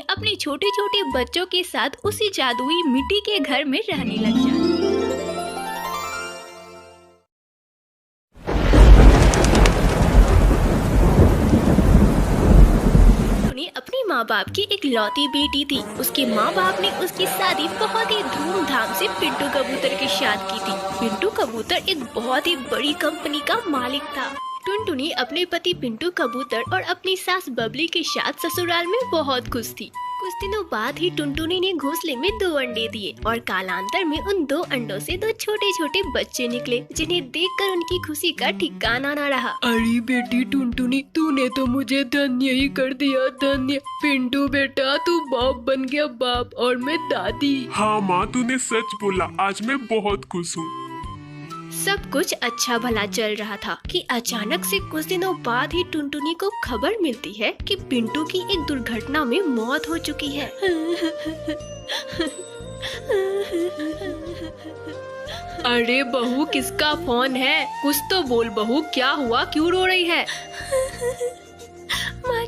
अपने छोटे छोटे बच्चों के साथ उसी जादुई मिट्टी के घर में रहने लग जाती है। अपने माँ बाप की एक लौती बेटी थी। उसके माँ बाप ने उसकी शादी बहुत ही धूमधाम से पिंटू कबूतर के साथ की थी। पिंटू कबूतर एक बहुत ही बड़ी कंपनी का मालिक था। टुनटुनी अपने पति पिंटू कबूतर और अपनी सास बबली के साथ ससुराल में बहुत खुश थी। कुछ दिनों बाद ही टुनटुनी ने घोंसले में 2 अंडे दिए और कालांतर में उन 2 अंडों से 2 छोटे छोटे बच्चे निकले, जिन्हें देखकर उनकी खुशी का ठिकाना न रहा। अरे बेटी टुनटुनी, तूने तो मुझे धन्य ही कर दिया, धन्य। पिंटू बेटा, तू बाप बन गया, बाप, और मैं दादी। हाँ माँ, तूने सच बोला। आज मैं बहुत खुश हूँ। सब कुछ अच्छा भला चल रहा था कि अचानक से कुछ दिनों बाद ही टुनटुनी को खबर मिलती है कि पिंटू की एक दुर्घटना में मौत हो चुकी है। अरे बहू, किसका फोन है? कुछ तो बोल बहू, क्या हुआ? क्यों रो रही है? माँ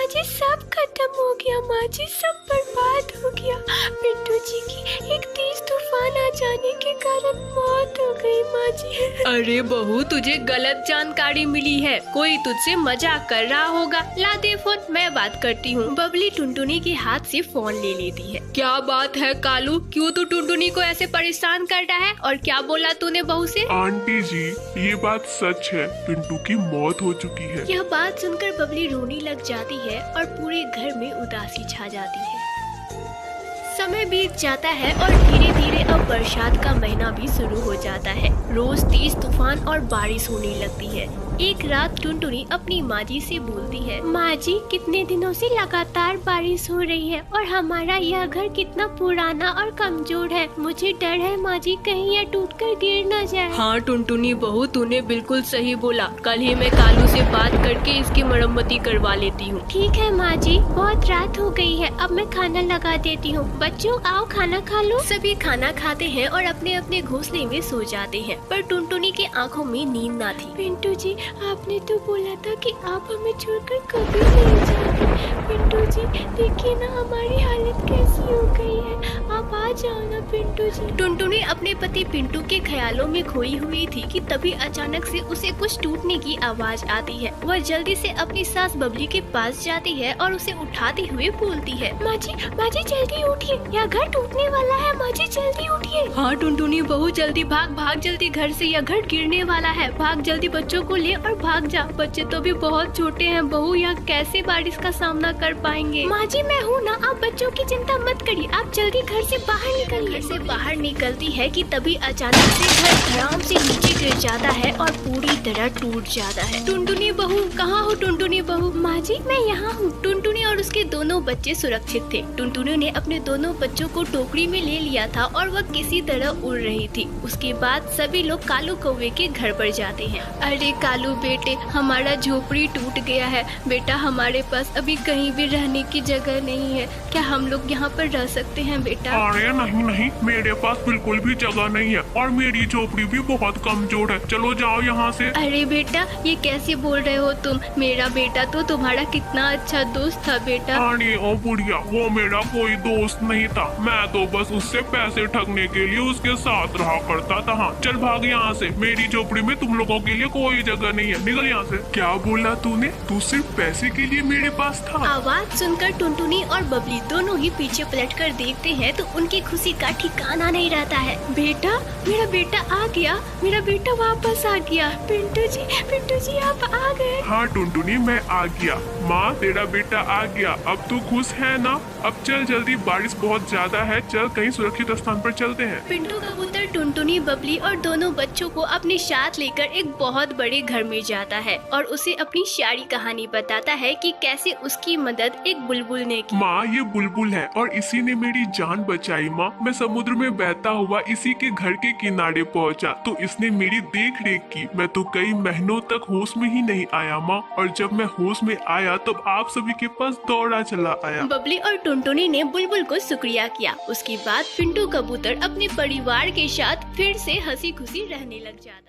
जी सब खत्म हो गया। माँ जी सब बर्बाद हो गया। पिंटू जी की एक तेज तूफान आ जाने के कारण मौत हो गई। माँ जी। अरे बहू, तुझे गलत जानकारी मिली है। कोई तुझसे मजाक कर रहा होगा। ला दे फोन, मैं बात करती हूँ। बबली टुनटुनी के हाथ से फोन ले लेती है। क्या बात है कालू, क्यों तू टुनटुनी को ऐसे परेशान कर रहा है? और क्या बोला तूने बहू से? आंटी जी, ये बात सच है, पिंटू की मौत हो चुकी है। यह बात सुनकर बबली रोने लग जाती है और पूरे घर में उदासी छा जाती है। समय बीत जाता है और धीरे धीरे अब बरसात का महीना भी शुरू हो जाता है। रोज तेज तूफान और बारिश होने लगती है। एक रात टुनटुनी अपनी माँ जी से बोलती है, माँ जी कितने दिनों से लगातार बारिश हो रही है और हमारा यह घर कितना पुराना और कमजोर है। मुझे डर है माँ जी, कहीं यह टूटकर गिर न जाए। हाँ टुनटुनी बहू, तूने बिल्कुल सही बोला। कल ही मैं कालू से बात करके इसकी मरम्मती करवा लेती हूँ। ठीक है माँ जी, बहुत रात हो गई है, अब मैं खाना लगा देती हूँ। बच्चों आओ खाना खा लो। सभी खाना खाते हैं और अपने अपने घोंसले में सो जाते हैं, पर टुनटुनी की आंखों में नींद न थी। पिंटू जी, आपने तो बोला था कि आप हमें छोड़कर कभी नहीं जाएंगे। पिंटू जी देखिए ना, हमारी हालत कैसी हो गई है। आप आ जाओ ना पिंटू जी। टुनटुनी अपने पति पिंटू के ख्यालों में खोई हुई थी कि तभी अचानक से उसे कुछ टूटने की आवाज आती है। वह जल्दी से अपनी सास बबली के पास जाती है और उसे उठाते हुए बोलती है, माँ जी जल्दी उठिए, यह घर टूटने वाला है। माँ जी जल्दी उठिए। हाँ टुनटुनी बहू, जल्दी भाग जल्दी घर से, यह घर गिरने वाला है। भाग जल्दी, बच्चों को ले और भाग जा। बच्चे तो भी बहुत छोटे हैं बहू, यह कैसे बारिश का सामना कर पाएंगे? माँ जी मैं हूँ ना, आप बच्चों की चिंता मत करिए, आप जल्दी घर से बाहर निकलिए। घर से बाहर निकलती है कि तभी अचानक से घर धड़ाम से नीचे गिर जाता है और पूरी तरह टूट जाता है। टुनटुनी बहू, कहाँ हो टुनटुनी बहू? माँ जी मैं यहाँ हूँ। टुनटुनी और उसके दोनों बच्चे सुरक्षित थे। टुनटुनी ने अपने दोनों बच्चों को टोकरी में ले लिया था और वह किसी तरह उड़ रही थी। उसके बाद सभी लोग कालू कौवे के घर पर जाते हैं। अरे कालू बेटे, हमारा झोपड़ी टूट गया है। बेटा, हमारे पास अभी कहीं भी रहने की जगह नहीं है। क्या हम लोग यहाँ पर रह सकते हैं बेटा? अरे नहीं, मेरे पास बिल्कुल भी जगह नहीं है और मेरी झोपड़ी भी बहुत कमजोर है। चलो जाओ यहाँ से। अरे बेटा, ये कैसे बोल रहे हो तुम? मेरा बेटा तो तुम्हारा कितना अच्छा दोस्त था बेटा। अरे ओ बुढ़िया, वो मेरा कोई दोस्त नहीं था। मैं तो बस उससे पैसे ठगने के लिए उसके साथ रहा करता था। हाँ, चल भाग यहाँ से। मेरी झोपड़ी में तुम लोगों के लिए कोई जगह नहीं है, निकल यहाँ से। क्या बोला तूने? तू सिर्फ पैसे के लिए मेरे पास था? आवाज सुनकर टुनटुनी और बबली दोनों ही पीछे पलटकर देखते हैं तो उनकी खुशी का ठिकाना नहीं रहता है। बेटा, मेरा बेटा आ गया, मेरा बेटा वापस आ गया। पिंटू जी आप आ गए। हाँ टुनटुनी, मैं आ गया। माँ, तेरा बेटा आ गया। अब तू खुश है ना? अब चल जल्दी, बारिश बहुत ज्यादा है, चल कहीं सुरक्षित स्थान पर चलते हैं। पिंटू कबूतर टुनटुनी, बबली और दोनों बच्चों को अपने साथ लेकर एक बहुत बड़े घर में जाता है और उसे अपनी सारी कहानी बताता है कि कैसे उसकी मदद एक बुलबुल ने की। माँ, ये बुलबुल है और इसी ने मेरी जान बचाई। माँ, मैं समुद्र में बहता हुआ इसी के घर के किनारे पहुँचा तो इसने मेरी देख रेख की। मैं तो कई महीनों तक होश में ही नहीं आया माँ, और जब मैं होश में आया तब आप सभी के पास दौड़ा चला आया। बबली और टुनटुनी ने बुलबुल को शुक्रिया किया। उसके बाद पिंटू कबूतर अपने परिवार के साथ फिर से हंसी खुशी रहने लग जाता।